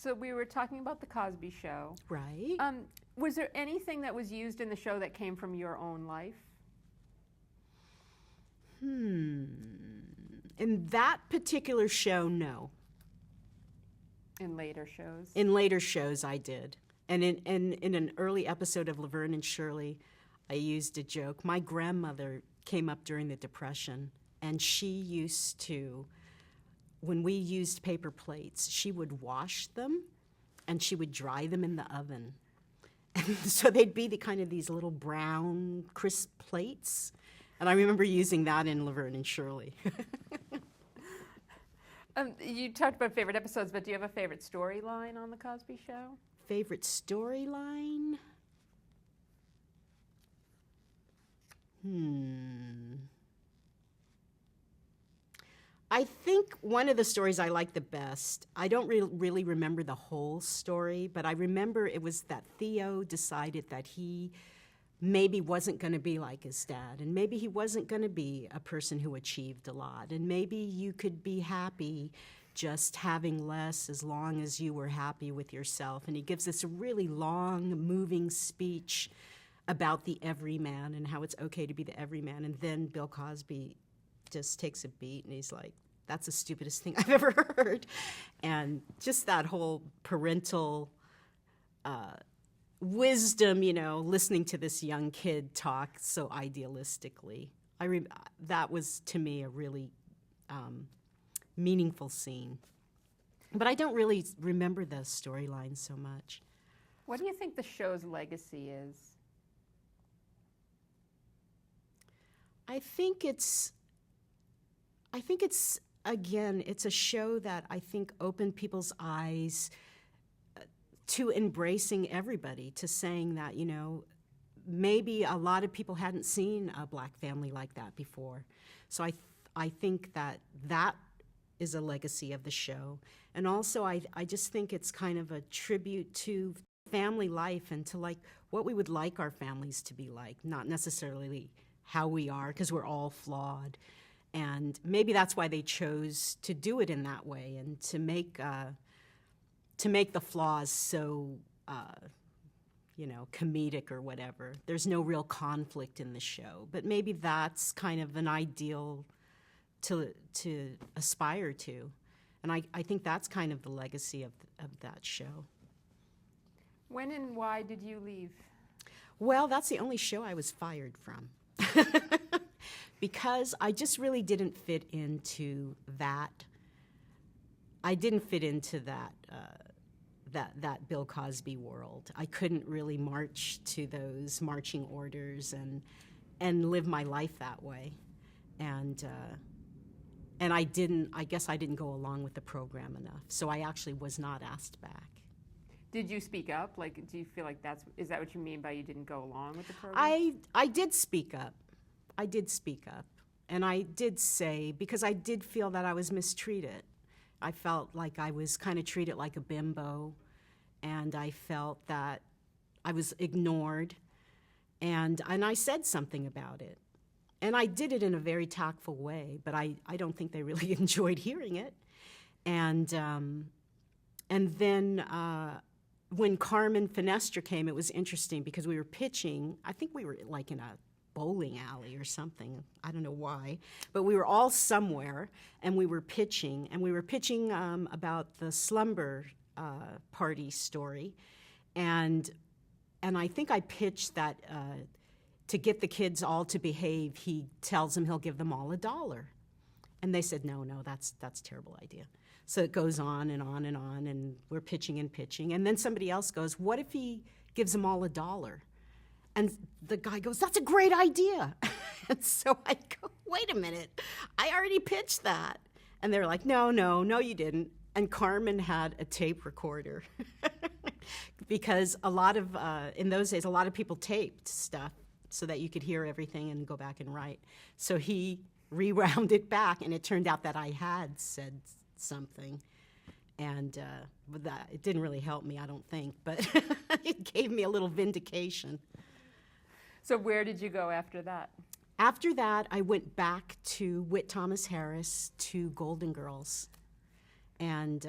So we were talking about the Cosby Show. Right. Was there anything that was used in the show that came from your own life? In that particular show, no. In later shows? In later shows, I did. And in an early episode of Laverne and Shirley, I used a joke. My grandmother came up during the Depression, and she used to, when we used paper plates, she would wash them, and she would dry them in the oven. And so they'd be these little brown, crisp plates. And I remember using that in Laverne and Shirley. You talked about favorite episodes, but do you have a favorite storyline on The Cosby Show? Favorite storyline? I think one of the stories I like the best, I don't really remember the whole story, but I remember it was that Theo decided that he maybe wasn't going to be like his dad, and maybe he wasn't going to be a person who achieved a lot, and maybe you could be happy just having less as long as you were happy with yourself. And he gives this really long, moving speech about the everyman and how it's okay to be the everyman. And then Bill Cosby just takes a beat and he's like, that's the stupidest thing I've ever heard. And just that whole parental wisdom, listening to this young kid talk so idealistically. That was, to me, a really meaningful scene. But I don't really remember the storyline so much. What do you think the show's legacy is? I think it's again, it's a show that I think opened people's eyes to embracing everybody, to saying that, maybe a lot of people hadn't seen a black family like that before. So I think that is a legacy of the show. And also I just think it's kind of a tribute to family life and to what we would like our families to be like, not necessarily how we are, because we're all flawed. And maybe that's why they chose to do it in that way and to make the flaws so comedic or whatever. There's no real conflict in the show, but maybe that's kind of an ideal to aspire to. And I think that's kind of the legacy of that show. When and why did you leave? Well, that's the only show I was fired from. Because I just really didn't fit into that. I didn't fit into that Bill Cosby world. I couldn't really march to those marching orders and live my life that way. And I guess I didn't go along with the program enough. So I actually was not asked back. Did you speak up? Do you feel like is that what you mean by you didn't go along with the program? I did speak up. And I did say, because I did feel that I was mistreated. I felt like I was kind of treated like a bimbo, and I felt that I was ignored, and I said something about it. And I did it in a very tactful way, but I don't think they really enjoyed hearing it. And then when Carmen Finestra came, it was interesting because we were pitching. I think we were in a bowling alley or something. I don't know why. But we were all somewhere, and we were pitching. And we were pitching about the slumber party story. And I think I pitched that to get the kids all to behave, he tells them he'll give them all $1. And they said, no, that's a terrible idea. So it goes on and on and on, and we're pitching and pitching. And then somebody else goes, what if he gives them all $1? And the guy goes, that's a great idea. And so I go, wait a minute, I already pitched that. And they're like, no, you didn't. And Carmen had a tape recorder because in those days, a lot of people taped stuff so that you could hear everything and go back and write. So he rewound it back, and it turned out that I had said something. And it didn't really help me, I don't think, but it gave me a little vindication. So where did you go after that? After that, I went back to Whit Thomas Harris to Golden Girls, and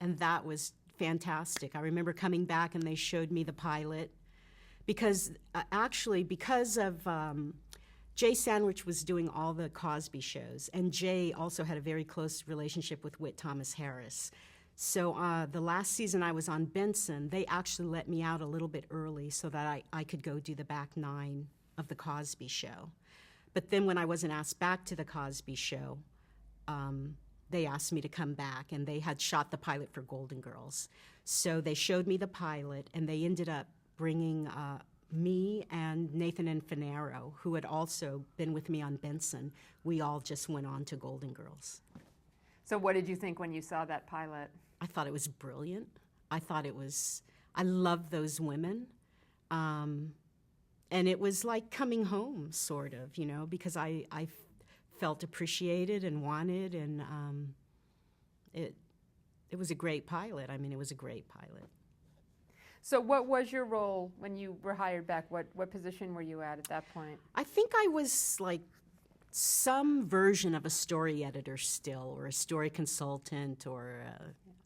that was fantastic. I remember coming back and they showed me the pilot because because of Jay Sandwich was doing all the Cosby shows, and Jay also had a very close relationship with Whit Thomas Harris. So the last season I was on Benson, they actually let me out a little bit early so that I could go do the back 9 of the Cosby Show. But then when I wasn't asked back to the Cosby Show, they asked me to come back, and they had shot the pilot for Golden Girls. So they showed me the pilot, and they ended up bringing me and Nathan Infinero, who had also been with me on Benson. We all just went on to Golden Girls. So what did you think when you saw that pilot? I thought it was brilliant. I loved those women. And it was like coming home, sort of, because I felt appreciated and wanted, and it was a great pilot. I mean, it was a great pilot. So what was your role when you were hired back? What position were you at that point? I think I was like some version of a story editor still, or a story consultant, or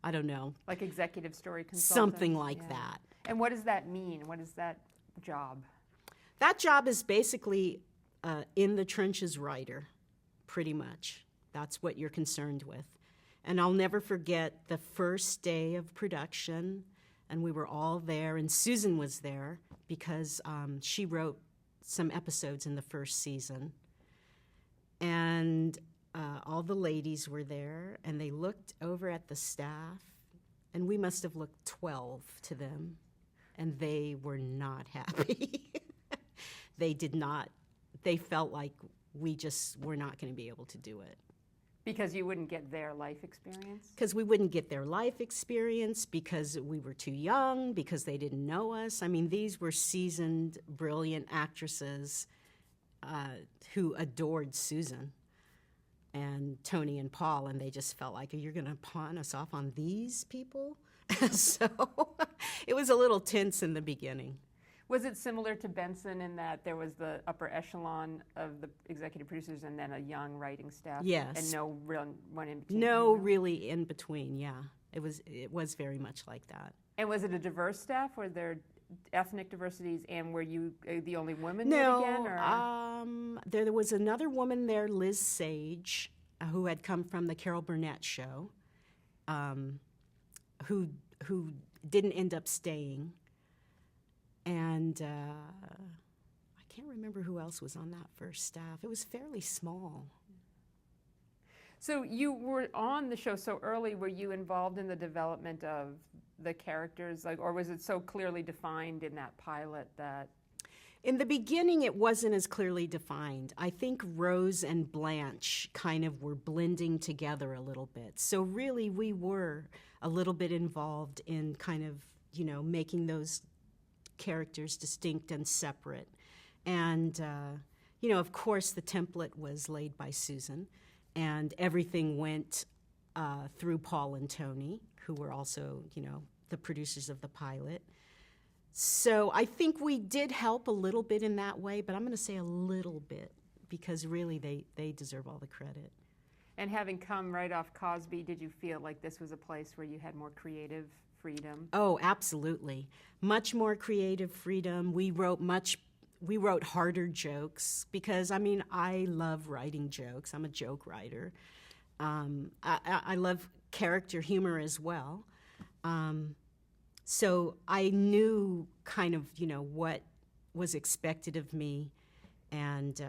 I don't know. Like executive story consultant? Something like that. And what does that mean? What is that job? That job is basically in the trenches writer, pretty much. That's what you're concerned with. And I'll never forget the first day of production, and we were all there, and Susan was there because she wrote some episodes in the first season. And all the ladies were there, and they looked over at the staff, and we must have looked 12 to them, and they were not happy. They felt like we just were not going to be able to do it. Because you wouldn't get their life experience? Because we wouldn't get their life experience, because we were too young, because they didn't know us. I mean, these were seasoned, brilliant actresses who adored Susan and Tony and Paul, and they just felt like, you're going to pawn us off on these people? So it was a little tense in the beginning. Was it similar to Benson in that there was the upper echelon of the executive producers and then a young writing staff? Yes. And no real one in between? No, really in between, yeah. It was very much like that. And was it a diverse staff? Were there ethnic diversities, and were you the only woman No, yet again? Or? There was another woman there, Liz Sage, who had come from the Carol Burnett show, who didn't end up staying. And I can't remember who else was on that first staff. It was fairly small. So you were on the show so early. Were you involved in the development of the characters, or was it so clearly defined in that pilot that? In the beginning, it wasn't as clearly defined. I think Rose and Blanche kind of were blending together a little bit. So really, we were a little bit involved in kind of, making those characters distinct and separate. And, of course, the template was laid by Susan, and everything went through Paul and Tony, who were also, the producers of the pilot. So I think we did help a little bit in that way, but I'm going to say a little bit, because really they deserve all the credit. And having come right off Cosby, did you feel like this was a place where you had more creative freedom? Oh, absolutely. Much more creative freedom. We wrote harder jokes because, I love writing jokes. I'm a joke writer. I love character humor as well. So I knew kind of, what was expected of me, and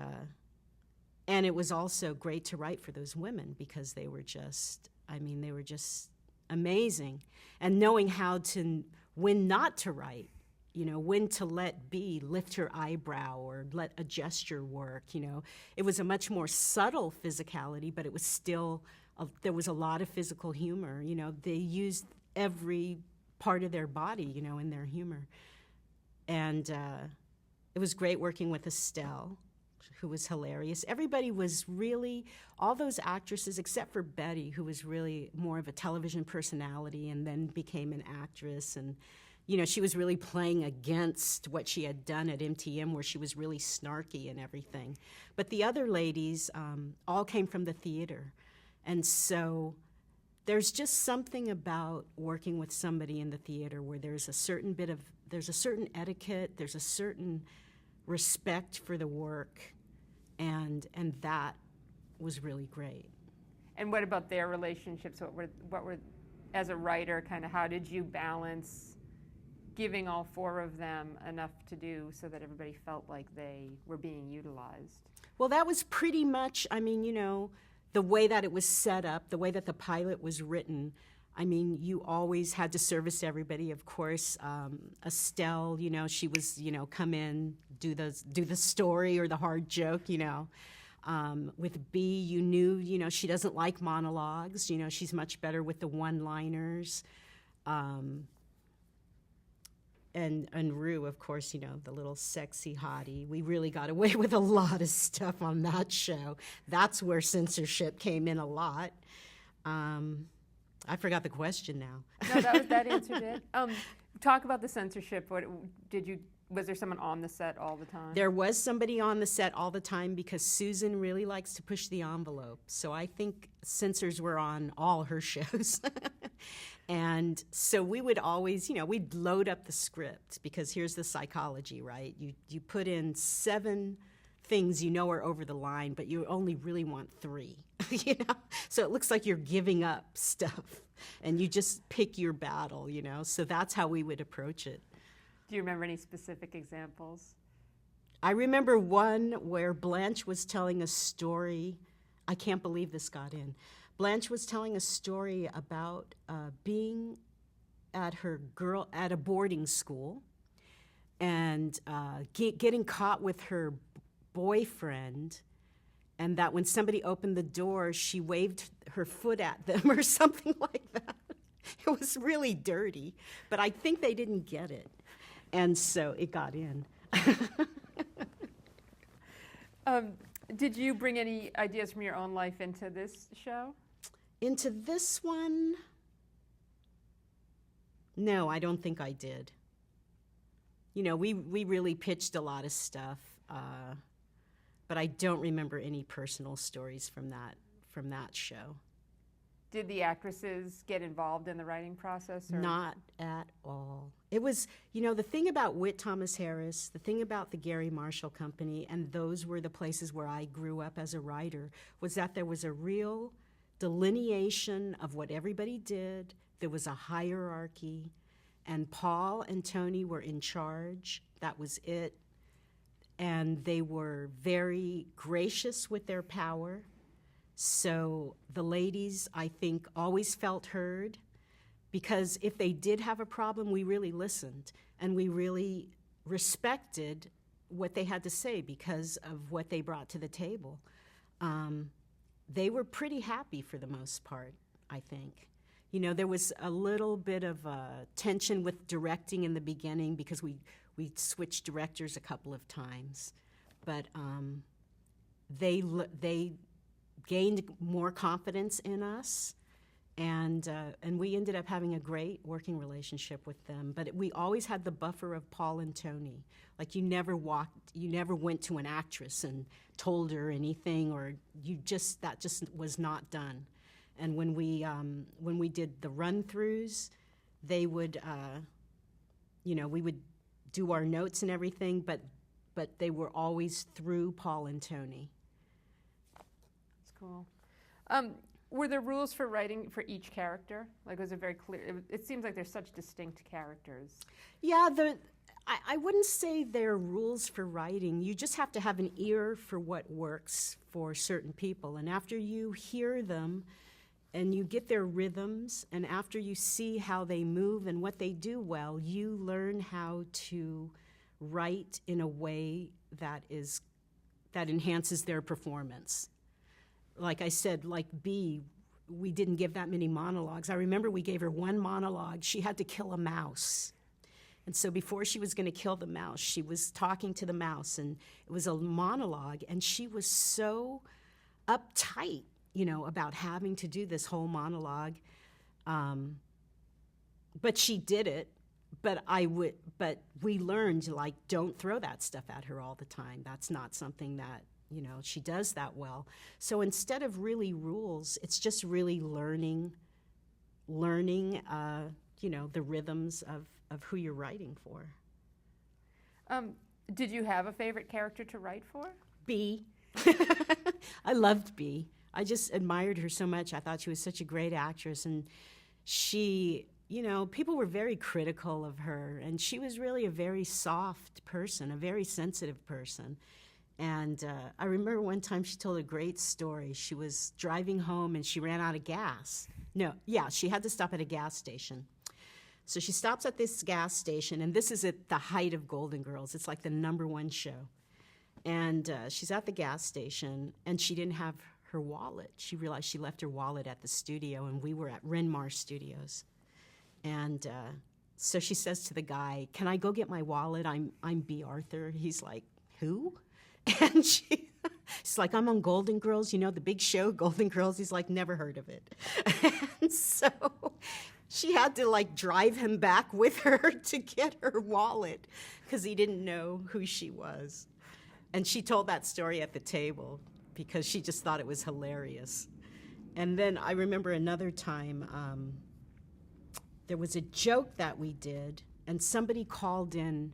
it was also great to write for those women because they were just amazing. And knowing how to, when not to write, when to lift her eyebrow or let a gesture work, It was a much more subtle physicality, but it was still, there was a lot of physical humor. They used every part of their body, in their humor. And it was great working with Estelle, who was hilarious. Everybody was really, all those actresses, except for Betty, who was really more of a television personality and then became an actress. And, she was really playing against what she had done at MTM, where she was really snarky and everything. But the other ladies all came from the theater. And so there's just something about working with somebody in the theater where there's a certain etiquette, there's a certain respect for the work, and that was really great. And what about their relationships? What were as a writer, kind of how did you balance giving all four of them enough to do so that everybody felt like they were being utilized? Well, that was pretty much, I mean, the way that it was set up, the way that the pilot was written. I mean, you always had to service everybody. Of course, Estelle, she was, come in, do the story or the hard joke, With Bea, you knew, she doesn't like monologues. She's much better with the one-liners. And Rue, of course, the little sexy hottie. We really got away with a lot of stuff on that show. That's where censorship came in a lot. I forgot the question now. No, that answered it. Talk about the censorship. Was there someone on the set all the time? There was somebody on the set all the time because Susan really likes to push the envelope. So I think censors were on all her shows. And so we would always, we'd load up the script because here's the psychology, right? You put in 7 things are over the line, but you only really want 3, So it looks like you're giving up stuff and you just pick your battle, So that's how we would approach it. Do you remember any specific examples? I remember one where Blanche was telling a story. I can't believe this got in. Blanche was telling a story about being at a boarding school and getting caught with her boyfriend, and that when somebody opened the door, she waved her foot at them or something like that. It was really dirty, but I think they didn't get it. And so it got in. Did you bring any ideas from your own life into this show? Into this one? No, I don't think I did. We really pitched a lot of stuff, but I don't remember any personal stories from that show. Did the actresses get involved in the writing process? Or? Not at all. It was, the thing about Whit Thomas Harris, the thing about the Gary Marshall Company, and those were the places where I grew up as a writer, was that there was a real delineation of what everybody did. There was a hierarchy, and Paul and Tony were in charge. That was it. And they were very gracious with their power. So the ladies, I think, always felt heard, because if they did have a problem, we really listened, and we really respected what they had to say because of what they brought to the table. They were pretty happy for the most part, I think. There was a little bit of tension with directing in the beginning because we switched directors a couple of times, but they gained more confidence in us, and we ended up having a great working relationship with them. But we always had the buffer of Paul and Tony. Like you never went to an actress and told her anything, or that just was not done. And when we did the run-throughs, they would, we would do our notes and everything, but they were always through Paul and Tony. That's cool. Were there rules for writing for each character? Like, was it very clear? It seems like there's such distinct characters. Yeah, I wouldn't say there are rules for writing. You just have to have an ear for what works for certain people. And after you hear them and you get their rhythms, and after you see how they move and what they do well, you learn how to write in a way that enhances their performance. Like I said, like Bea, we didn't give that many monologues. I remember we gave her one monologue. She had to kill a mouse. And so before she was going to kill the mouse, she was talking to the mouse, and it was a monologue, and she was so uptight, about having to do this whole monologue. But she did it. But we learned, like, don't throw that stuff at her all the time. That's not something that, she does that well. So instead of really rules, it's just really learning learning, the rhythms of who you're writing for. Did you have a favorite character to write for? B. I loved B. I just admired her so much. I thought she was such a great actress, and she, people were very critical of her, and she was really a very soft person, a very sensitive person. And I remember one time she told a great story. She was driving home and she ran out of gas. She had to stop at a gas station. So she stops at this gas station, and this is at the height of Golden Girls. It's like the #1 show. And she's at the gas station, and she didn't have her wallet. She realized she left her wallet at the studio, and we were at Renmar Studios. And so she says to the guy, "Can I go get my wallet? I'm B. Arthur." He's like, "Who?" And she's like, "I'm on Golden Girls, the big show, Golden Girls." He's like, "Never heard of it." And so she had to drive him back with her to get her wallet because he didn't know who she was. And she told that story at the table because she just thought it was hilarious. And then I remember another time, there was a joke that we did, and somebody called in.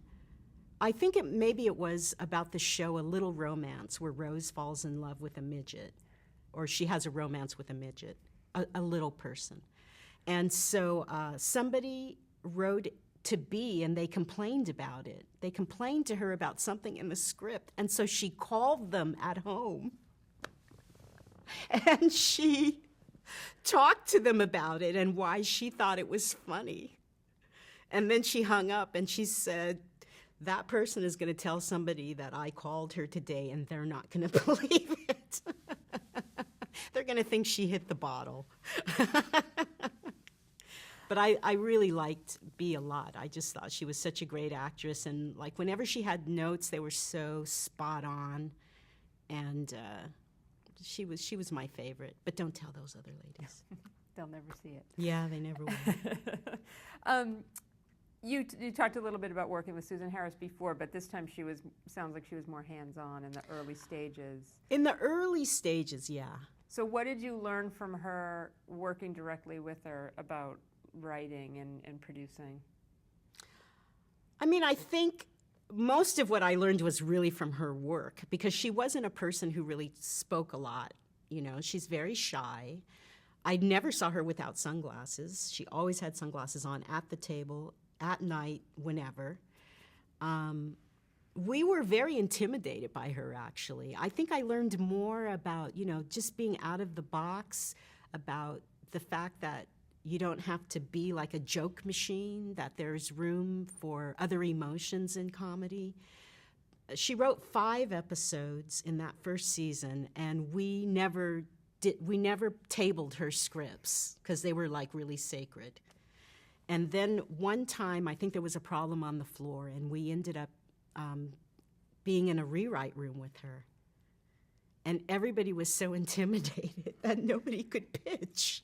I think maybe it was about the show A Little Romance, where Rose falls in love with a midget, or she has a romance with a midget, a little person. And so somebody wrote to B, and they complained about it. They complained to her about something in the script, and so she called them at home, and she talked to them about it and why she thought it was funny. And then she hung up, and she said, "That person is going to tell somebody that I called her today, and they're not going to believe it. They're going to think she hit the bottle." But I really liked B a lot. I just thought she was such a great actress, and whenever she had notes, they were so spot on, and she was my favorite. But don't tell those other ladies. They'll never see it. Yeah, they never will. You talked a little bit about working with Susan Harris before, but this time sounds like she was more hands-on in the early stages. In the early stages, yeah. So what did you learn from her working directly with her about writing and producing? I think most of what I learned was really from her work, because she wasn't a person who really spoke a lot. She's very shy. I never saw her without sunglasses. She always had sunglasses on at the table, at night, whenever. We were very intimidated by her, actually. I think I learned more about, just being out of the box, about the fact that you don't have to be like a joke machine, that there's room for other emotions in comedy. She wrote 5 episodes in that first season, and we never tabled her scripts because they were really sacred. And then one time, I think there was a problem on the floor, and we ended up being in a rewrite room with her. And everybody was so intimidated that nobody could pitch.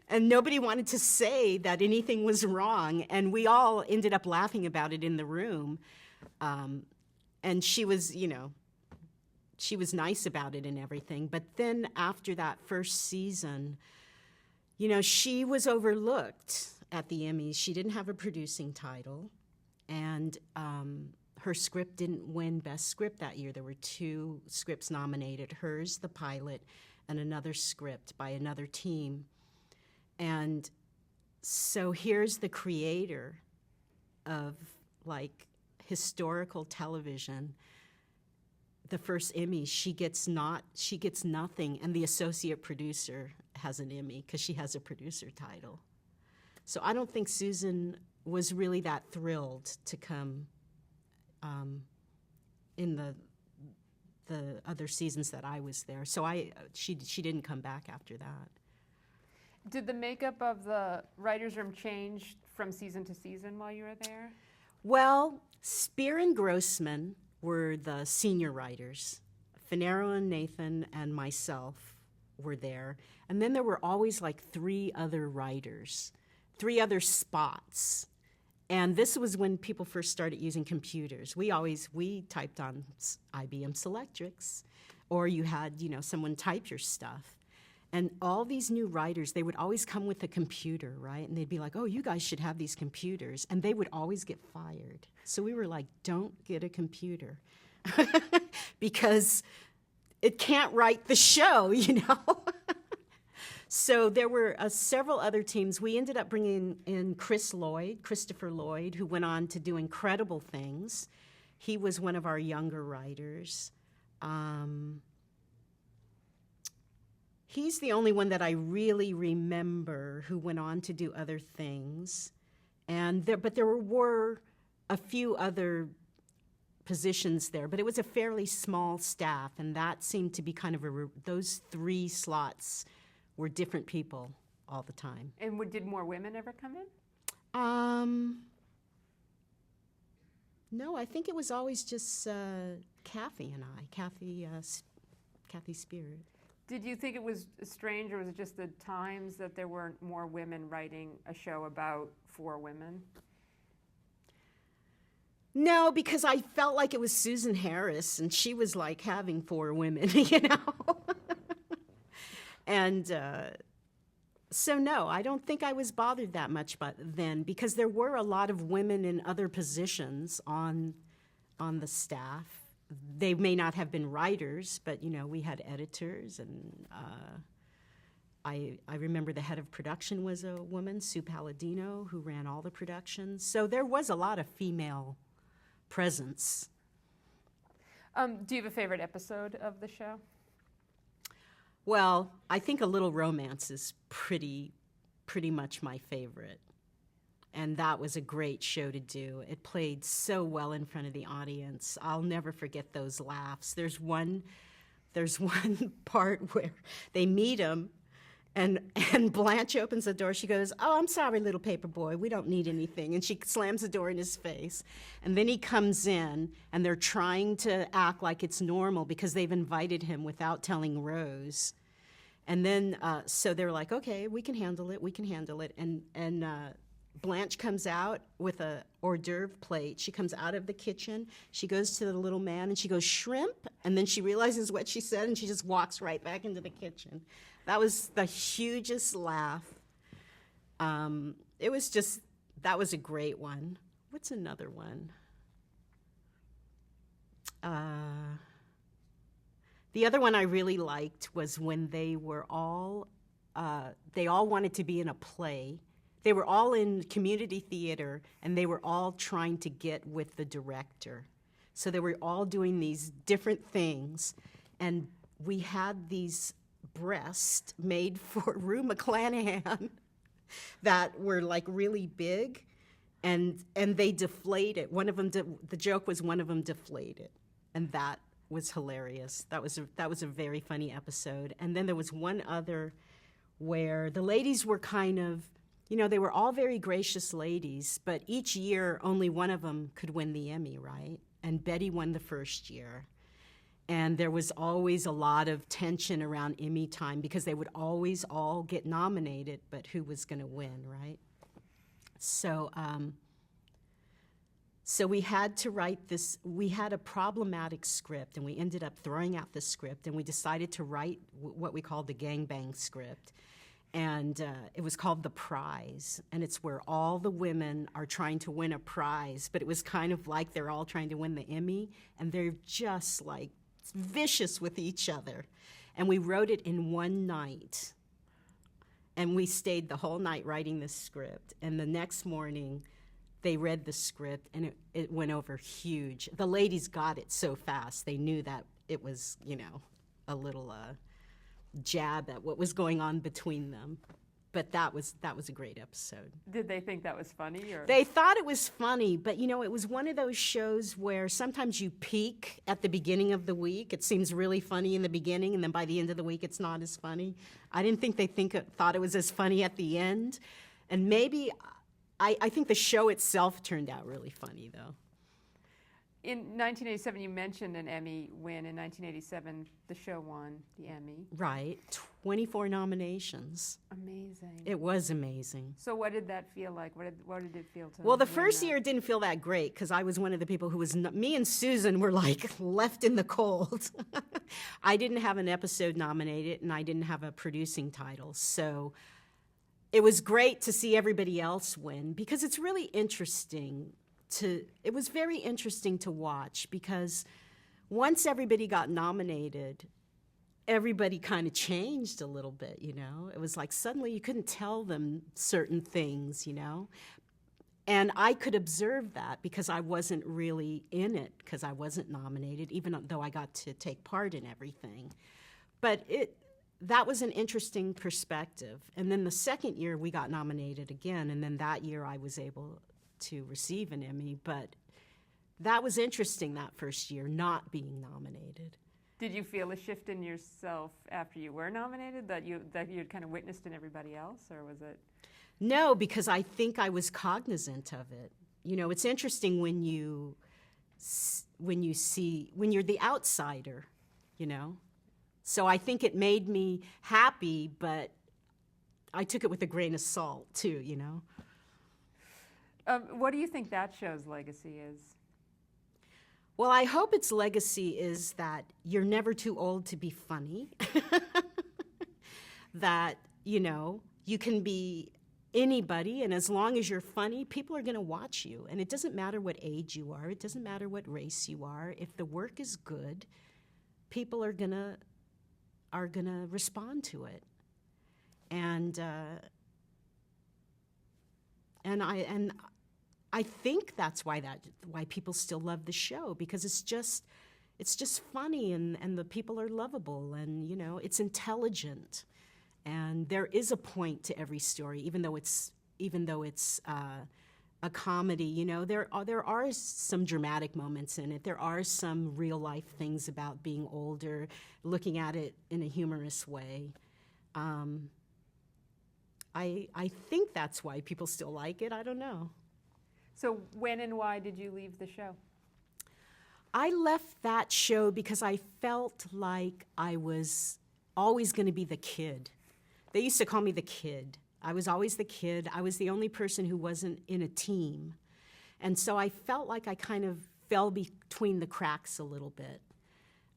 And nobody wanted to say that anything was wrong, and we all ended up laughing about it in the room. And she was, she was nice about it and everything. But then after that first season, she was overlooked at the Emmys. She didn't have a producing title, and her script didn't win Best Script that year. There were 2 scripts nominated, hers, the pilot, and another script by another team. And so here's the creator of historical television, the first Emmy. She gets nothing, and the associate producer has an Emmy because she has a producer title. So I don't think Susan was really that thrilled to come in the other seasons that I was there. So she didn't come back after that. Did the makeup of the writer's room change from season to season while you were there? Well, Spear and Grossman were the senior writers. Finero and Nathan and myself were there. And then there were always 3 other writers, 3 other spots. And this was when people first started using computers. We typed on IBM Selectrics, or you had, someone type your stuff. And all these new writers, they would always come with a computer, right? And they'd be like, oh, you guys should have these computers. And they would always get fired. So we were like, don't get a computer. Because it can't write the show, you know? So there were several other teams. We ended up bringing in Christopher Lloyd, who went on to do incredible things. He was one of our younger writers. He's the only one that I really remember who went on to do other things. But there were a few other positions there, but it was a fairly small staff, and that seemed to be kind of those 3 slots were different people all the time. And did more women ever come in? No, I think it was always just Kathy and I, Kathy Spirit. Did you think it was strange, or was it just the times that there weren't more women writing a show about 4 women? No, because I felt like it was Susan Harris, and she was like having 4 women, you know? And so, no, I don't think I was bothered that much then, because there were a lot of women in other positions on the staff. They may not have been writers, but, you know, we had editors, and I remember the head of production was a woman, Sue Palladino, who ran all the productions. So there was a lot of female presence. Do you have a favorite episode of the show? Well, I think A Little Romance is pretty much my favorite. And that was a great show to do. It played so well in front of the audience. I'll never forget those laughs. There's one part where they meet him, and Blanche opens the door. She goes, "Oh, I'm sorry, little paper boy. We don't need anything." And she slams the door in his face. And then he comes in, and they're trying to act like it's normal because they've invited him without telling Rose. And then, so they're like, "Okay, we can handle it. We can handle it." And Blanche comes out with a hors d'oeuvre plate. She comes out of the kitchen. She goes to the little man, and she goes, "Shrimp?" And then she realizes what she said, and she just walks right back into the kitchen. That was the hugest laugh. That was a great one. What's another one? The other one I really liked was when they all wanted to be in a play. They were all in community theater, and they were all trying to get with the director. So they were all doing these different things, and we had these breasts made for Rue McClanahan that were like really big, and they deflated. One of them, the joke was one of them deflated, and that was hilarious. That was a very funny episode. And then there was one other where the ladies were kind of, you know, they were all very gracious ladies, but each year only one of them could win the Emmy, right? And Betty won the first year. And there was always a lot of tension around Emmy time because they would always all get nominated, but who was going to win, right? So we had to write this. We had a problematic script, and we ended up throwing out the script, and we decided to write what we called the gangbang script. And it was called The Prize, and it's where all the women are trying to win a prize, but it was kind of like they're all trying to win the Emmy, and they're just like vicious with each other. And we wrote it in one night, and we stayed the whole night writing this script. And the next morning, they read the script, and it went over huge. The ladies got it so fast, they knew that it was, you know, a little jab at what was going on between them. But that was a great episode. Did they think that was funny? Or? They thought it was funny, but, you know, it was one of those shows where sometimes you peak at the beginning of the week. It seems really funny in the beginning, and then by the end of the week, it's not as funny. I didn't think they thought it was as funny at the end. And maybe, I think the show itself turned out really funny, though. In 1987, you mentioned an Emmy win. In 1987, the show won the Emmy. Right. 24 nominations. Amazing. It was amazing. So what did that feel like? What did it feel to Well, the win first that? year it didn't feel that great because I was one of the people who was, me and Susan were like left in the cold. I didn't have an episode nominated and I didn't have a producing title. So it was great to see everybody else win because it's really interesting it was very interesting to watch because once everybody got nominated, everybody kind of changed a little bit, you know? It was like suddenly you couldn't tell them certain things, you know? And I could observe that because I wasn't really in it because I wasn't nominated, even though I got to take part in everything. But that was an interesting perspective. And then the second year we got nominated again, and then that year I was able to receive an Emmy, but that was interesting that first year, not being nominated. Did you feel a shift in yourself after you were nominated that you'd kind of witnessed in everybody else, or was it? No, because I think I was cognizant of it. You know, it's interesting when you're the outsider, you know? So I think it made me happy, but I took it with a grain of salt too, you know? What do you think that show's legacy is? Well, I hope its legacy is that you're never too old to be funny. That, you know, you can be anybody, and as long as you're funny, people are going to watch you. And it doesn't matter what age you are. It doesn't matter what race you are. If the work is good, people are going to respond to it. And I think that's why people still love the show, because it's just funny and the people are lovable and, you know, it's intelligent, and there is a point to every story, even though it's a comedy. You know, there are some dramatic moments in it. There are some real life things about being older, looking at it in a humorous way. I think that's why people still like it. I don't know. So when and why did you leave the show? I left that show because I felt like I was always going to be the kid. They used to call me the kid. I was always the kid. I was the only person who wasn't in a team. And so I felt like I kind of fell between the cracks a little bit.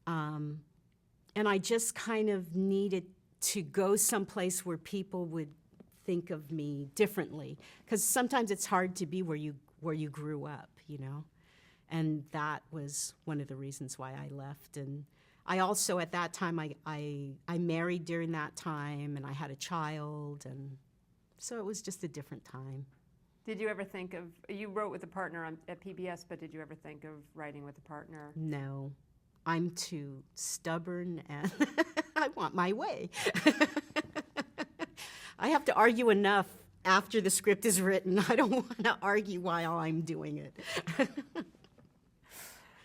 And I just kind of needed to go someplace where people would think of me differently. Because sometimes it's hard to be where you grew up, you know? And that was one of the reasons why I left. And I also, at that time, I married during that time, and I had a child, and so it was just a different time. Did you ever think of, you wrote with a partner at PBS, but did you ever think of writing with a partner? No. I'm too stubborn, and I want my way. I have to argue enough after the script is written. I don't want to argue while I'm doing it.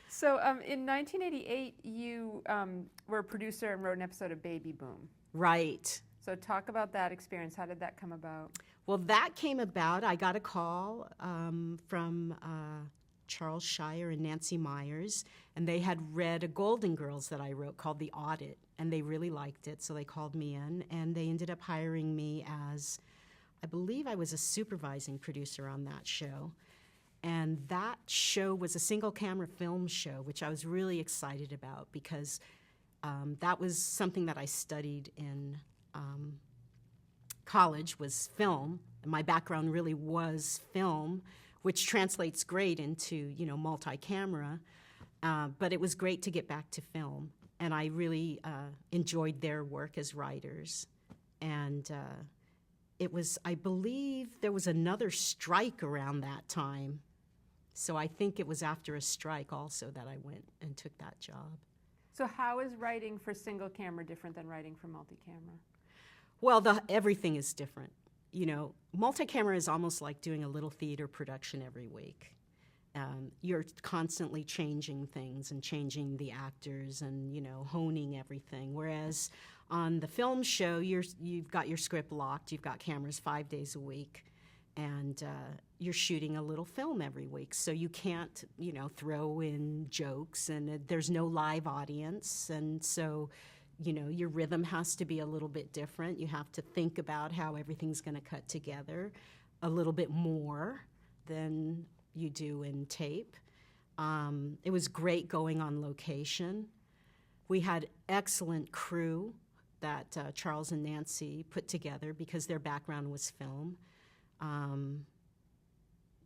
So in 1988, you were a producer and wrote an episode of Baby Boom. Right. So talk about that experience. How did that come about? Well, that came about. I got a call from Charles Shire and Nancy Myers, and they had read a Golden Girls that I wrote called The Audit, and they really liked it, so they called me in, and they ended up hiring me as, I believe I was a supervising producer on that show. And that show was a single-camera film show, which I was really excited about because that was something that I studied in college, was film. And my background really was film, which translates great into, you know, multi-camera. But it was great to get back to film. And I really enjoyed their work as writers. And it was, I believe there was another strike around that time. So I think it was after a strike also that I went and took that job. So how is writing for single camera different than writing for multi-camera? Well, everything is different. You know, multi-camera is almost like doing a little theater production every week. You're constantly changing things and changing the actors and, you know, honing everything. Whereas on the film show, you've got your script locked. You've got cameras 5 days a week. and you're shooting a little film every week, so you can't, throw in jokes, and there's no live audience, and so, your rhythm has to be a little bit different. You have to think about how everything's going to cut together a little bit more than you do in tape. It was great going on location. We had excellent crew that Charles and Nancy put together because their background was film.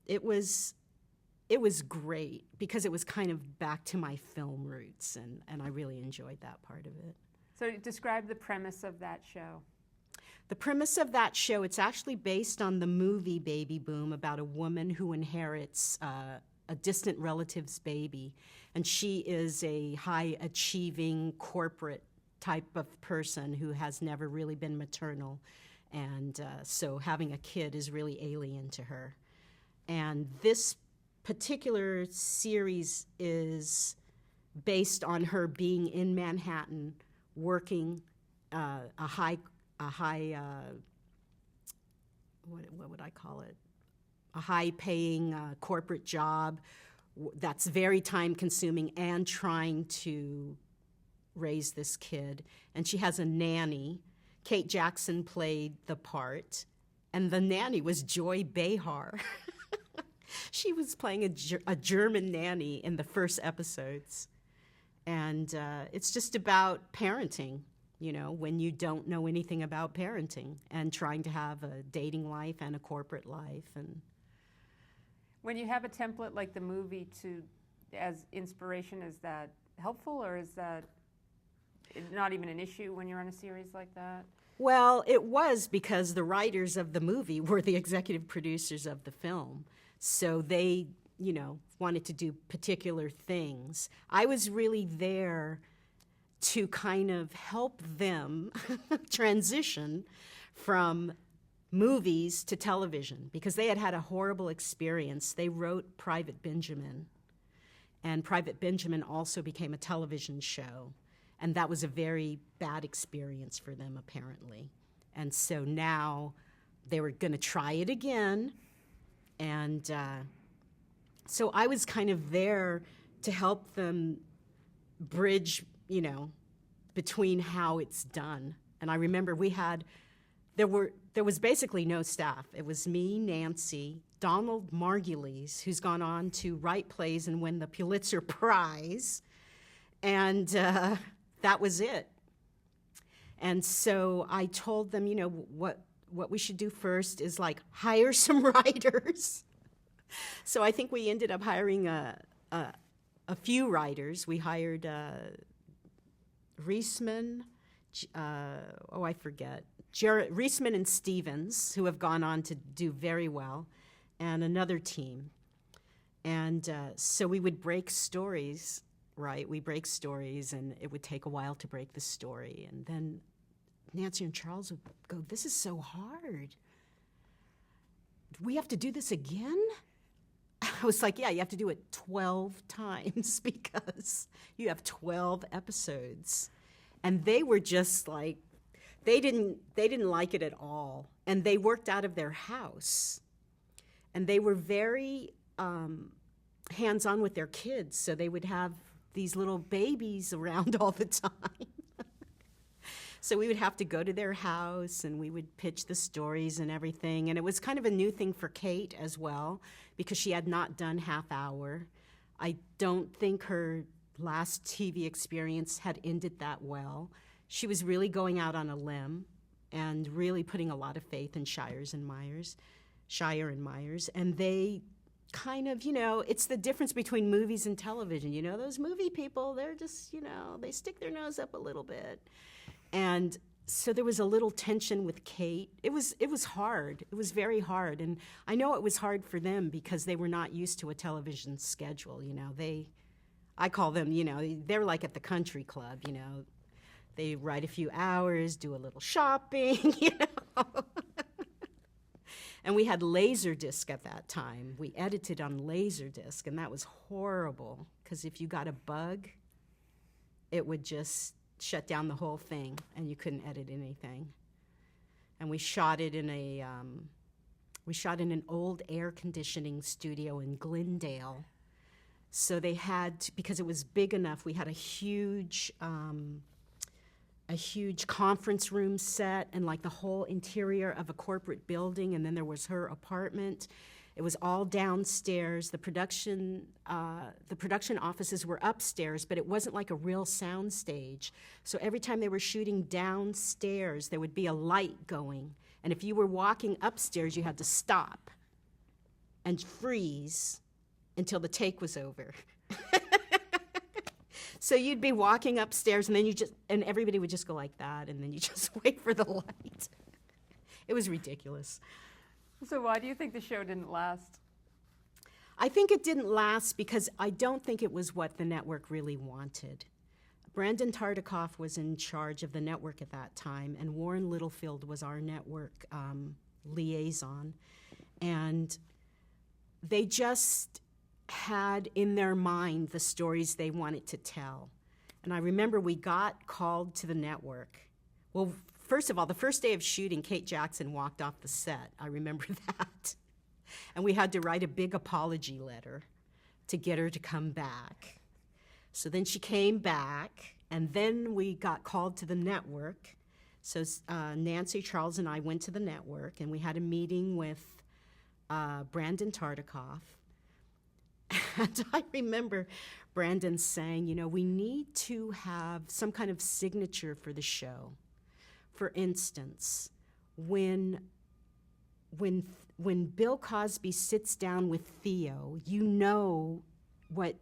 It was great because it was kind of back to my film roots, and I really enjoyed that part of it. So describe the premise of that show. The premise of that show, it's actually based on the movie Baby Boom, about a woman who inherits a distant relative's baby, and she is a high-achieving corporate type of person who has never really been maternal, and so having a kid is really alien to her. And this particular series is based on her being in Manhattan, working what would I call it? A high-paying corporate job that's very time-consuming, and trying to raise this kid. And she has a nanny. Kate Jackson played the part, and the nanny was Joy Behar. She was playing a German nanny in the first episodes. And it's just about parenting, when you don't know anything about parenting, and trying to have a dating life and a corporate life. And when you have a template like the movie as inspiration, is that helpful, or is that not even an issue when you're on a series like that? Well, it was, because the writers of the movie were the executive producers of the film. So they, wanted to do particular things. I was really there to kind of help them transition from movies to television, because they had had a horrible experience. They wrote Private Benjamin, and Private Benjamin also became a television show. And that was a very bad experience for them, apparently. And so now they were going to try it again. And so I was kind of there to help them bridge, between how it's done. And I remember there was basically no staff. It was me, Nancy, Donald Margulies, who's gone on to write plays and win the Pulitzer Prize. And that was it. And so I told them, what we should do first is hire some writers. So I think we ended up hiring a few writers. We hired Reisman, I forget, Reisman and Stevens, who have gone on to do very well, and another team. And so we would break stories, right? We break stories, and it would take a while to break the story. And then Nancy and Charles would go, "This is so hard. We have to do this again?" I was like, "Yeah, you have to do it 12 times because you have 12 episodes." And they were just like, they didn't like it at all. And they worked out of their house. And they were very hands-on with their kids, so they would have these little babies around all the time. So we would have to go to their house, and we would pitch the stories and everything. And it was kind of a new thing for Kate as well, because she had not done half hour. I don't think her last TV experience had ended that well. She was really going out on a limb and really putting a lot of faith in Shire and Myers. And they kind of, it's the difference between movies and television. Those movie people, they're just, they stick their nose up a little bit. And so there was a little tension with Kate. It was hard. It was very hard. And I know it was hard for them because they were not used to a television schedule. I call them, they're like at the country club, They write a few hours, do a little shopping, And we had Laserdisc at that time. We edited on Laserdisc, and that was horrible because if you got a bug, it would just shut down the whole thing, and you couldn't edit anything. And we shot it in We shot in an old air conditioning studio in Glendale. So they had, because it was big enough, we had a huge conference room set and like the whole interior of a corporate building, and then there was her apartment. It was all downstairs. The production offices were upstairs, but it wasn't like a real sound stage. So every time they were shooting downstairs, there would be a light going. And if you were walking upstairs, you had to stop and freeze until the take was over. So you'd be walking upstairs, and then and everybody would just go like that, and then you just wait for the light. It was ridiculous. So why do you think the show didn't last? I think it didn't last because I don't think it was what the network really wanted. Brandon Tartikoff was in charge of the network at that time, and Warren Littlefield was our network liaison. And they just had in their mind the stories they wanted to tell. And I remember we got called to the network. Well, first of all, the first day of shooting, Kate Jackson walked off the set. I remember that. And we had to write a big apology letter to get her to come back. So then she came back, and then we got called to the network. So Nancy, Charles, and I went to the network, and we had a meeting with Brandon Tartikoff. And I remember Brandon saying, we need to have some kind of signature for the show. For instance, when Bill Cosby sits down with Theo, you know what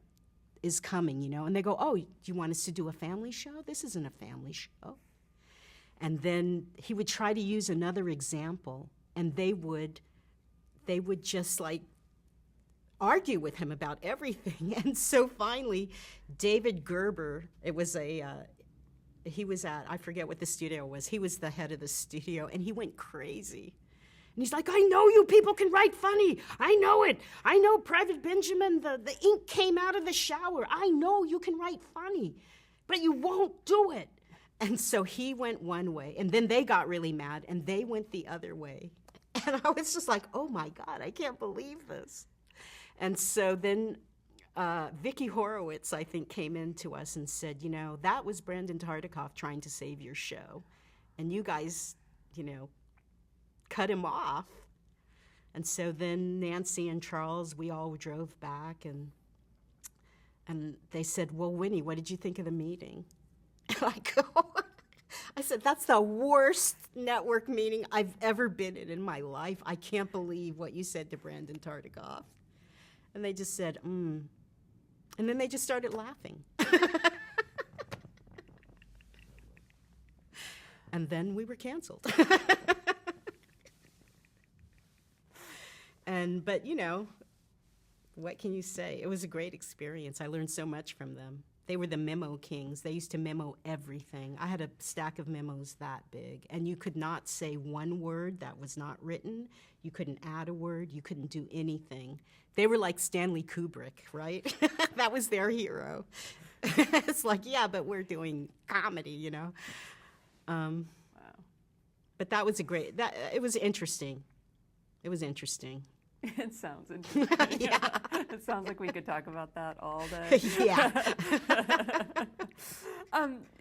is coming, and they go, oh, do you want us to do a family show? This isn't a family show. And then he would try to use another example, and they would just like argue with him about everything. And so finally, David Gerber, he was at, I forget what the studio was, he was the head of the studio, and he went crazy. And he's like, I know you people can write funny. I know it. I know Private Benjamin, the ink came out of the shower. I know you can write funny, but you won't do it. And so he went one way, and then they got really mad, and they went the other way. And I was just like, oh my God, I can't believe this. And so then Vicki Horowitz, I think, came in to us and said, that was Brandon Tartikoff trying to save your show. And you guys, cut him off. And so then Nancy and Charles, we all drove back, and they said, well, Winnie, what did you think of the meeting? I said, that's the worst network meeting I've ever been in my life. I can't believe what you said to Brandon Tartikoff. And they just said, And then they just started laughing. And then we were canceled. But what can you say? It was a great experience. I learned so much from them. They were the memo kings. They used to memo everything. I had a stack of memos that big, and you could not say one word that was not written. You couldn't add a word. You couldn't do anything. They were like Stanley Kubrick, right? That was their hero. It's like, yeah, but we're doing comedy, Wow. But that was it was interesting. It was interesting. It sounds interesting. Yeah. It sounds like we could talk about that all day. Yeah.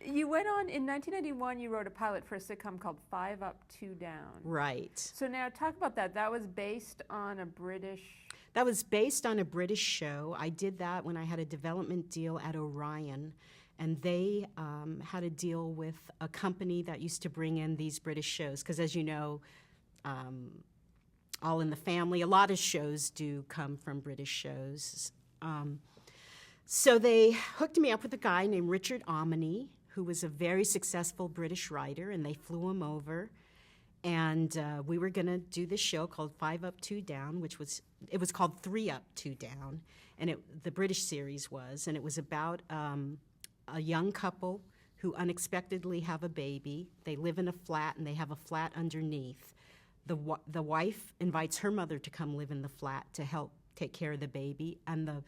You went on, in 1991, you wrote a pilot for a sitcom called 5 Up, 2 Down. Right. So now talk about that. That was based on a British... That was based on a British show. I did that when I had a development deal at Orion, and they had a deal with a company that used to bring in these British shows, because as you know, All in the Family, a lot of shows do come from British shows. So they hooked me up with a guy named Richard Ominy, who was a very successful British writer, and they flew him over. And we were going to do this show called 5 Up, 2 Down, it was called 3 Up, 2 Down, and the British series was, and it was about a young couple who unexpectedly have a baby. They live in a flat, and they have a flat underneath. The wife invites her mother to come live in the flat to help take care of the baby, and the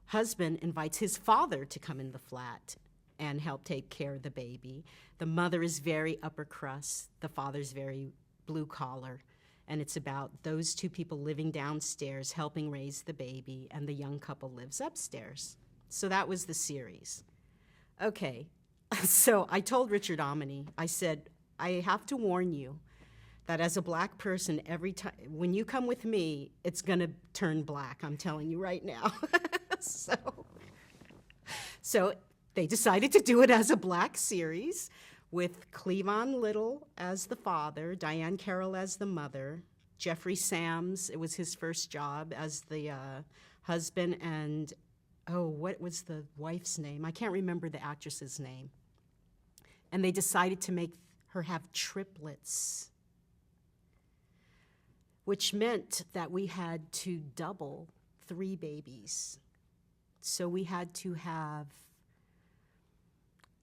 husband invites his father to come in the flat and help take care of the baby. The mother is very upper crust. The father's very blue collar. And it's about those two people living downstairs helping raise the baby, and the young couple lives upstairs. So that was the series. Okay, so I told Richard Omeny, I said, I have to warn you that as a black person, every time when you come with me, it's going to turn black. I'm telling you right now. So they decided to do it as a black series with Cleavon Little as the father, Diane Carroll as the mother, Jeffrey Sams, it was his first job, as the husband, and what was the wife's name? I can't remember the actress's name. And they decided to make her have triplets, which meant that we had to double 3 babies. So we had to have,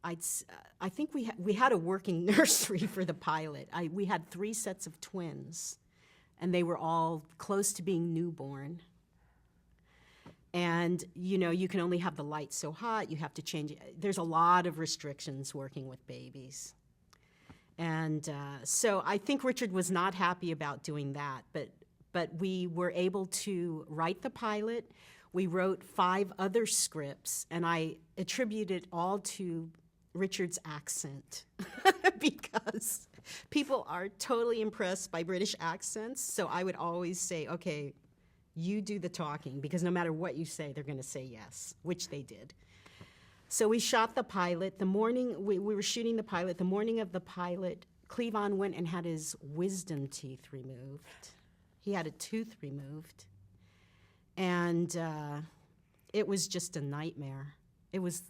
I think we had a working nursery for the pilot. We had 3 sets of twins, and they were all close to being newborn. And, you can only have the light so hot, you have to change it. There's a lot of restrictions working with babies. And so I think Richard was not happy about doing that, but we were able to write the pilot. We wrote 5 other scripts, and I attribute it all to Richard's accent because people are totally impressed by British accents. So I would always say, okay, you do the talking, because no matter what you say, they're going to say yes, which they did. So we shot the pilot. The morning we were shooting the pilot, the morning of the pilot, Cleavon went and had his wisdom teeth removed. He had a tooth removed. And it was just a nightmare. It was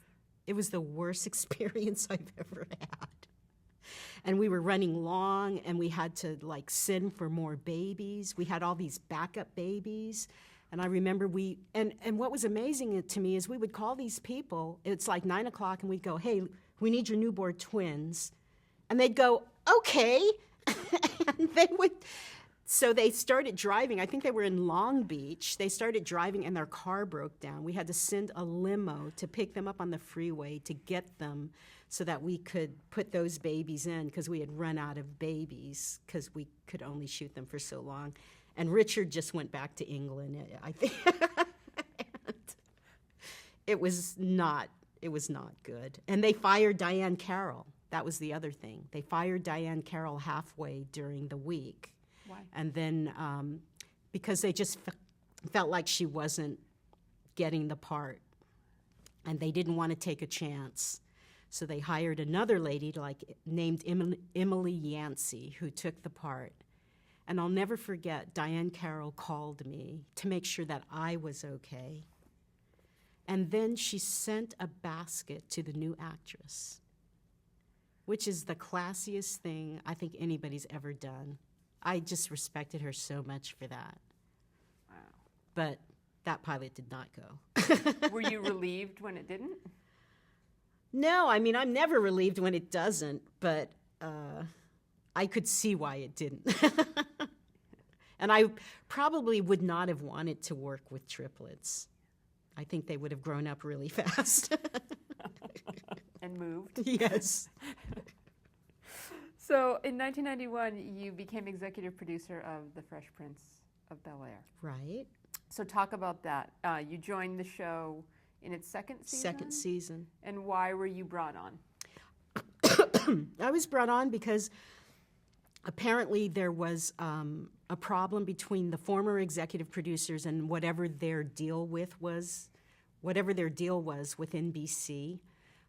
the worst experience I've ever had. And we were running long, and we had to send for more babies. We had all these backup babies. And I remember and what was amazing to me is we would call these people, it's like 9 o'clock, and we'd go, hey, we need your newborn twins. And they'd go, okay. And so they started driving. I think they were in Long Beach. They started driving, and their car broke down. We had to send a limo to pick them up on the freeway to get them so that we could put those babies in, because we had run out of babies because we could only shoot them for so long. And Richard just went back to England, I think. It was not good. And they fired Diane Carroll. That was the other thing. They fired Diane Carroll halfway during the week. Why? And then because they just felt like she wasn't getting the part, and they didn't want to take a chance. So they hired another lady named Emily Yancey, who took the part. And I'll never forget, Diane Carroll called me to make sure that I was okay. And then she sent a basket to the new actress, which is the classiest thing I think anybody's ever done. I just respected her so much for that. Wow. But that pilot did not go. Were you relieved when it didn't? No, I mean, I'm never relieved when it doesn't, but I could see why it didn't. And I probably would not have wanted to work with triplets. I think they would have grown up really fast. And moved? Yes. So in 1991, you became executive producer of The Fresh Prince of Bel-Air. Right. So talk about that. You joined the show in its second season? Second season. And why were you brought on? I was brought on because apparently there was a problem between the former executive producers and whatever their deal was with NBC.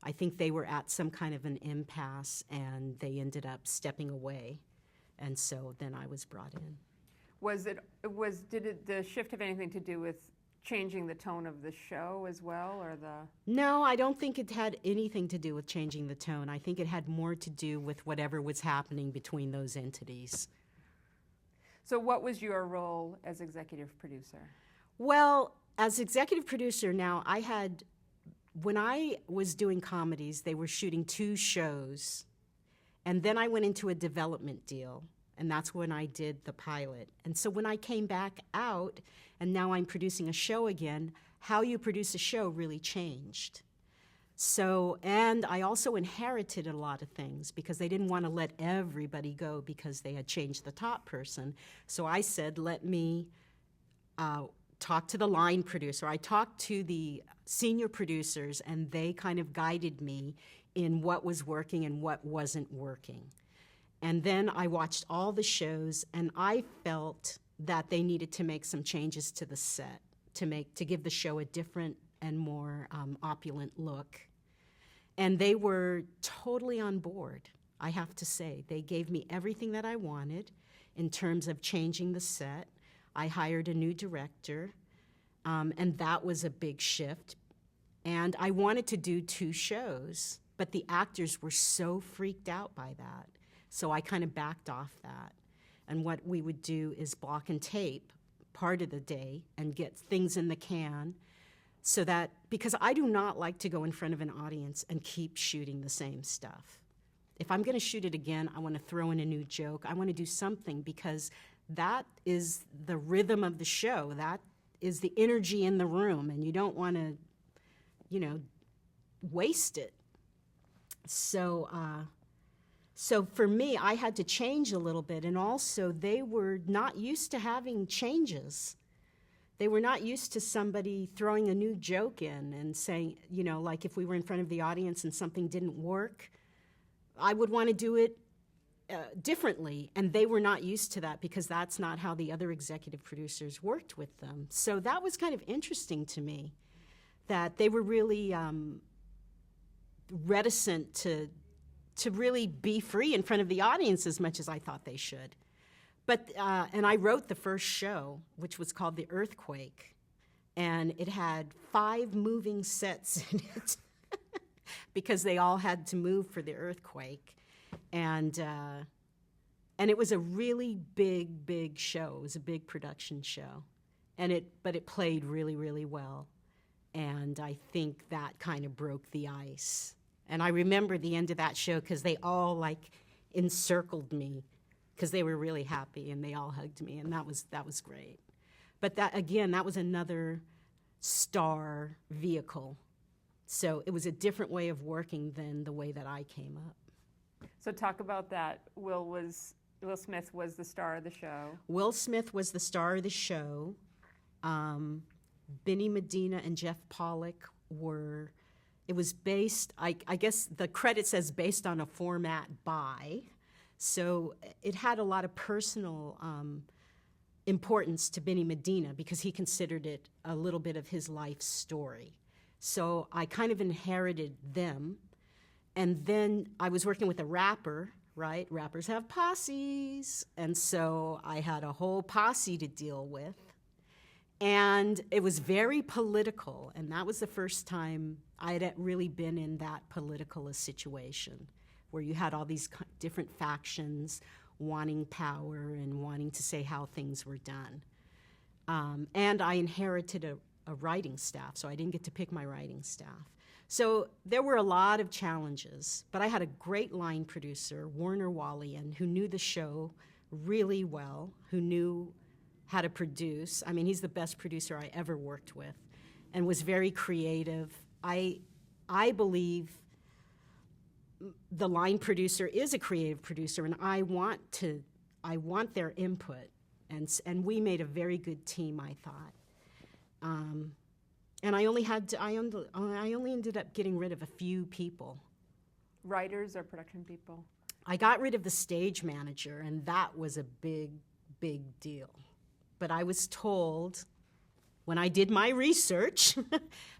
I think they were at some kind of an impasse, and they ended up stepping away, and so then I was brought in. Did the shift have anything to do with changing the tone of the show as well, or the? No, I don't think it had anything to do with changing the tone. I think it had more to do with whatever was happening between those entities. So what was your role as executive producer? Well, as executive producer now, when I was doing comedies, they were shooting 2 shows, and then I went into a development deal, and that's when I did the pilot. And so when I came back out, and now I'm producing a show again, how you produce a show really changed. So, and I also inherited a lot of things because they didn't want to let everybody go because they had changed the top person. So I said, let me talk to the line producer. I talked to the senior producers, and they kind of guided me in what was working and what wasn't working. And then I watched all the shows, and I felt that they needed to make some changes to the set to give the show a different and more opulent look. And they were totally on board, I have to say. They gave me everything that I wanted in terms of changing the set. I hired a new director, and that was a big shift. And I wanted to do 2 shows, but the actors were so freaked out by that. So I kind of backed off that. And what we would do is block and tape part of the day and get things in the can so that, because I do not like to go in front of an audience and keep shooting the same stuff. If I'm going to shoot it again, I want to throw in a new joke. I want to do something because that is the rhythm of the show. That is the energy in the room, and you don't want to, waste it. So for me, I had to change a little bit, and also they were not used to having changes. They were not used to somebody throwing a new joke in and saying, like if we were in front of the audience and something didn't work, I would want to do it differently, and they were not used to that because that's not how the other executive producers worked with them. So that was kind of interesting to me, that they were really reticent to really be free in front of the audience as much as I thought they should. But and I wrote the first show, which was called The Earthquake, and it had 5 moving sets in it because they all had to move for the earthquake. And it was a really big show. It was a big production show. But it played really, really well. And I think that kind of broke the ice. And I remember the end of that show because they all encircled me because they were really happy, and they all hugged me, and that was great. But that was another star vehicle. So it was a different way of working than the way that I came up. So talk about that. Will Smith was the star of the show. Will Smith was the star of the show. Benny Medina and Jeff Pollock were. It was based, I guess the credit says based on a format by. So it had a lot of personal importance to Benny Medina because he considered it a little bit of his life story. So I kind of inherited them. And then I was working with a rapper, right? Rappers have posses. And so I had a whole posse to deal with. And it was very political, and that was the first time I had really been in that political a situation where you had all these different factions wanting power and wanting to say how things were done. And I inherited a writing staff, so I didn't get to pick my writing staff. So there were a lot of challenges, but I had a great line producer, Warner Wallian, who knew the show really well, who knew how to produce. I mean, he's the best producer I ever worked with, and was very creative. I believe the line producer is a creative producer, and I want their input, and we made a very good team, I thought. And I only ended up getting rid of a few people. Writers or production people? I got rid of the stage manager, and that was a big deal. But I was told, when I did my research,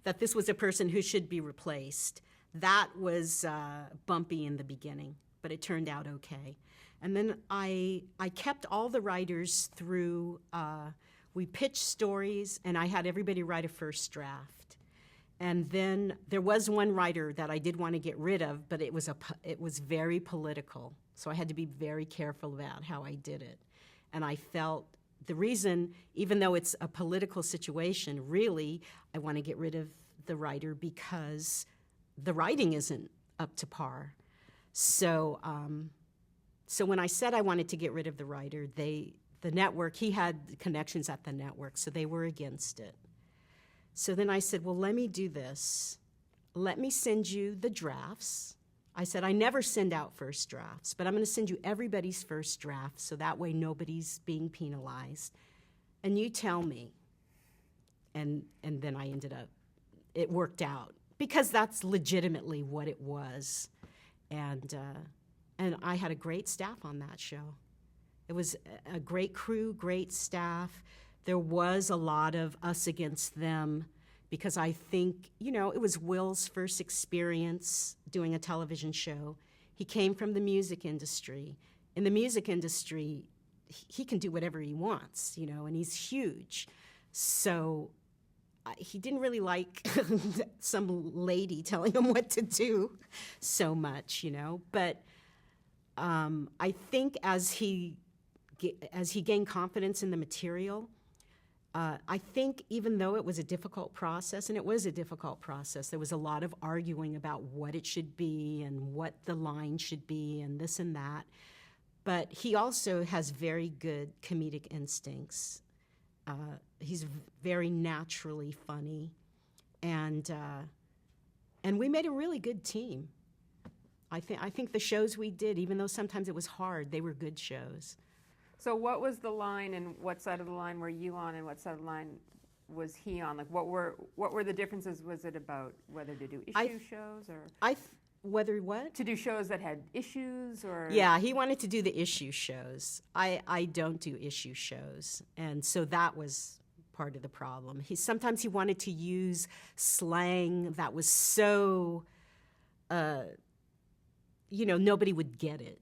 that this was a person who should be replaced. That was bumpy in the beginning, but it turned out okay. And then I kept all the writers through, we pitched stories, and I had everybody write a first draft. And then there was one writer that I did want to get rid of, but it was very political. So I had to be very careful about how I did it. And I felt the reason, even though it's a political situation, really, I want to get rid of the writer because the writing isn't up to par. So when I said I wanted to get rid of the writer, the network, he had connections at the network, so they were against it. So then I said, well, let me do this. let me send you the drafts. I said, I never send out first drafts, but I'm going to send you everybody's first draft so that way nobody's being penalized. And you tell me. And then I ended up, it worked out because that's legitimately what it was. And I had a great staff on that show. It was a great crew, great staff. There was a lot of us against them because I think, it was Will's first experience doing a television show. He came from the music industry. In the music industry, he can do whatever he wants, and he's huge. So he didn't really like some lady telling him what to do so much, But I think as he gained confidence in the material, I think even though it was a difficult process, and it was a difficult process, there was a lot of arguing about what it should be and what the line should be and this and that. But he also has very good comedic instincts. He's very naturally funny, and we made a really good team. I think the shows we did, even though sometimes it was hard, they were good shows. So what was the line, and what side of the line were you on, and what side of the line was he on? Like, what were the differences? Was it about whether to do issue shows or whether what? To do shows that had issues or? Yeah, he wanted to do the issue shows. I don't do issue shows, and so that was part of the problem. Sometimes he wanted to use slang that was so, nobody would get it.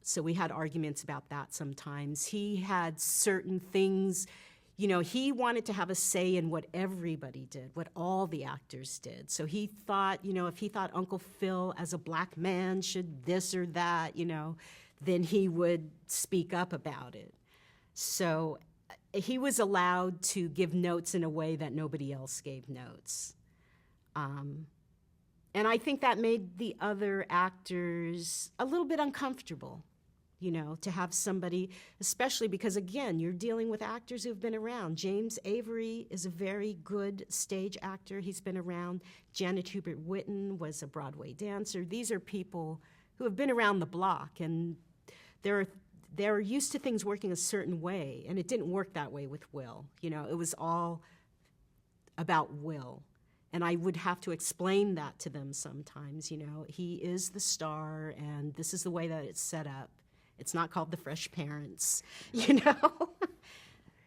So we had arguments about that sometimes. He had certain things, he wanted to have a say in what everybody did, what all the actors did. So he thought, if he thought Uncle Phil as a black man should this or that, then he would speak up about it. So he was allowed to give notes in a way that nobody else gave notes. And I think that made the other actors a little bit uncomfortable. To have somebody, especially because, again, you're dealing with actors who've been around. James Avery is a very good stage actor. He's been around. Janet Hubert Whitten was a Broadway dancer. These are people who have been around the block, and they're used to things working a certain way, and it didn't work that way with Will. It was all about Will. And I would have to explain that to them sometimes, He is the star, and this is the way that it's set up. It's not called The Fresh Parents,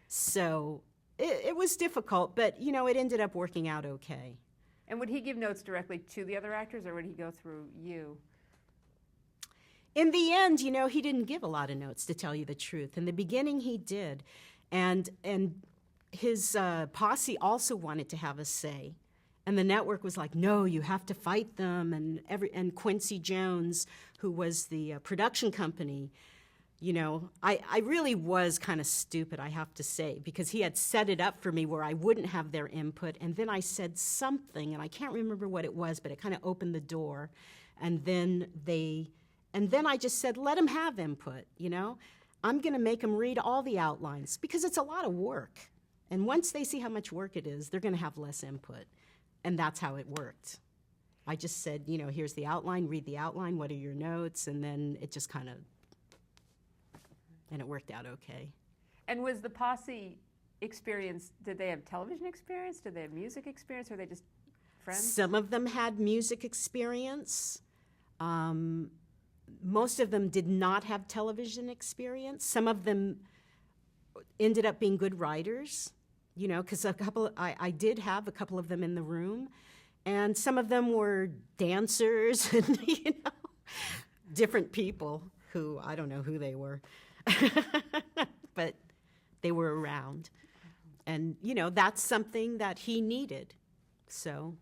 So it was difficult, but, it ended up working out okay. And would he give notes directly to the other actors, or would he go through you? In the end, he didn't give a lot of notes, to tell you the truth. In the beginning, he did. And his posse also wanted to have a say. And the network was like, no, you have to fight them. And Quincy Jones, who was the production company, I really was kind of stupid, I have to say, because he had set it up for me where I wouldn't have their input. And then I said something, and I can't remember what it was, but it kind of opened the door. And then I just said, let them have input, I'm going to make them read all the outlines because it's a lot of work. And once they see how much work it is, they're going to have less input. And that's how it worked. I just said, here's the outline, read the outline, what are your notes? And then it just and it worked out okay. And was the posse experience, did they have television experience? Did they have music experience? Or were they just friends? Some of them had music experience. Most of them did not have television experience. Some of them ended up being good writers. Because I did have a couple of them in the room, and some of them were dancers and, different people who, I don't know who they were, but they were around. And, that's something that he needed. So,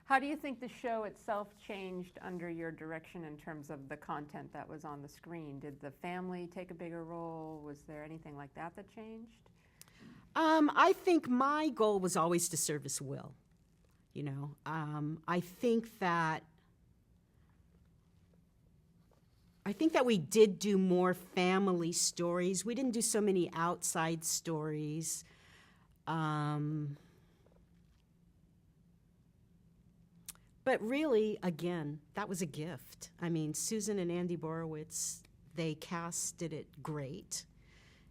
How do you think the show itself changed under your direction in terms of the content that was on the screen? Did the family take a bigger role? Was there anything like that changed? I think my goal was always to service Will. I think that we did do more family stories. We didn't do so many outside stories. But really, again, that was a gift. I mean, Susan and Andy Borowitz, they casted it great.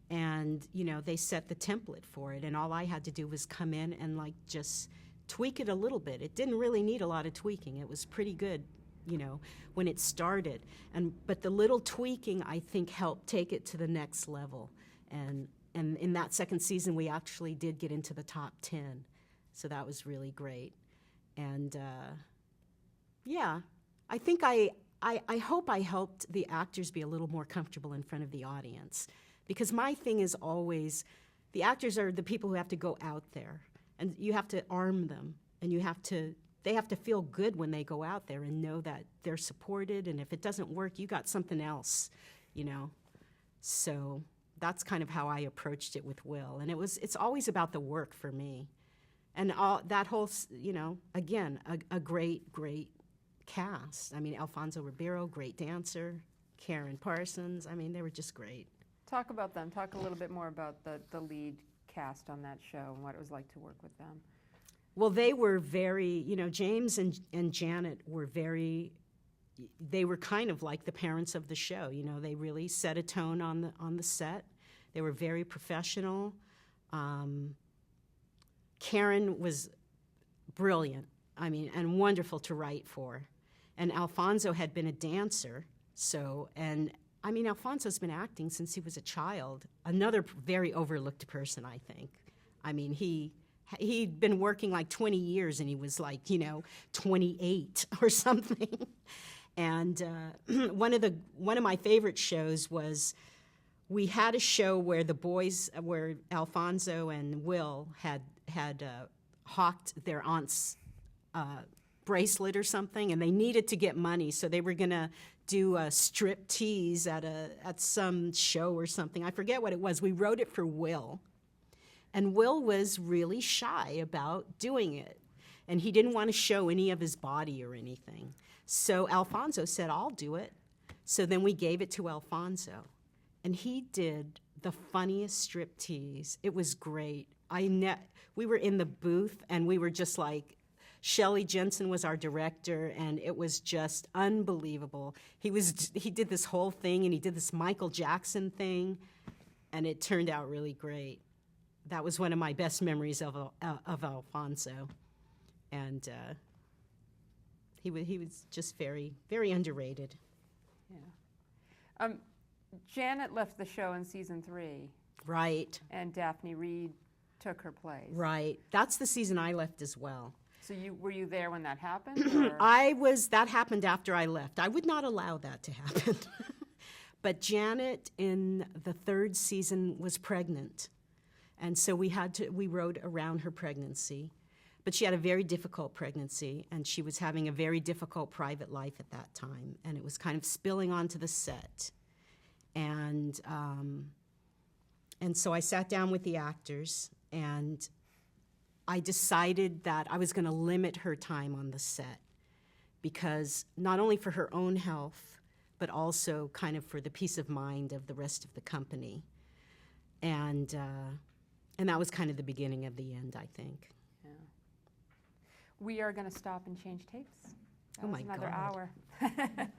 And, you know, they set the template for it. And all I had to do was come in and, like, just tweak it a little bit. It didn't really need a lot of tweaking. It was pretty good, you know, when it started. But the little tweaking, I think, helped take it to the next level. And in that second season, we actually did get into the top 10. So that was really great. And, yeah, I think I hope I helped the actors be a little more comfortable in front of the audience. Because my thing is always, the actors are the people who have to go out there. And you have to arm them. And they have to feel good when they go out there and know that they're supported. And if it doesn't work, you got something else, you know. So that's kind of how I approached it with Will. And it's always about the work for me. And that whole, you know, again, a great, great cast. I mean, Alfonso Ribeiro, great dancer. Karen Parsons, I mean, they were just great. Talk about them. Talk a little bit more about the lead cast on that show and what it was like to work with them. Well, they were very, you know, James and Janet were they were kind of like the parents of the show. You know, they really set a tone on the set. They were very professional. Karen was brilliant, I mean, and wonderful to write for. And Alfonso had been a dancer, I mean, Alfonso's been acting since he was a child. Another very overlooked person, I think. I mean, he'd been working like 20 years, and he was like, you know, 28 or something. And one of my favorite shows was, we had a show where where Alfonso and Will had hawked their aunt's bracelet or something, and they needed to get money, so they were gonna do a strip tease at some show or something. I forget what it was. We wrote it for Will, and Will was really shy about doing it, and he didn't want to show any of his body or anything. So Alfonso said, "I'll do it." So then we gave it to Alfonso, and he did the funniest strip tease. It was great. We were in the booth, and we were just like, Shelley Jensen was our director, and it was just unbelievable. He did this whole thing, and he did this Michael Jackson thing, and it turned out really great. That was one of my best memories of Alfonso, and he was just very, very underrated. Yeah. Janet left the show in season 3. Right. And Daphne Reed took her place. Right. That's the season I left as well. So were you there when that happened? That happened after I left. I would not allow that to happen. But Janet in the 3rd season was pregnant. And so we wrote around her pregnancy. But she had a very difficult pregnancy, and she was having a very difficult private life at that time. And it was kind of spilling onto the set. And so I sat down with the actors, and I decided that I was going to limit her time on the set, because not only for her own health, but also kind of for the peace of mind of the rest of the company. And that was kind of the beginning of the end, I think. Yeah. We are going to stop and change tapes. That was my another God. hour.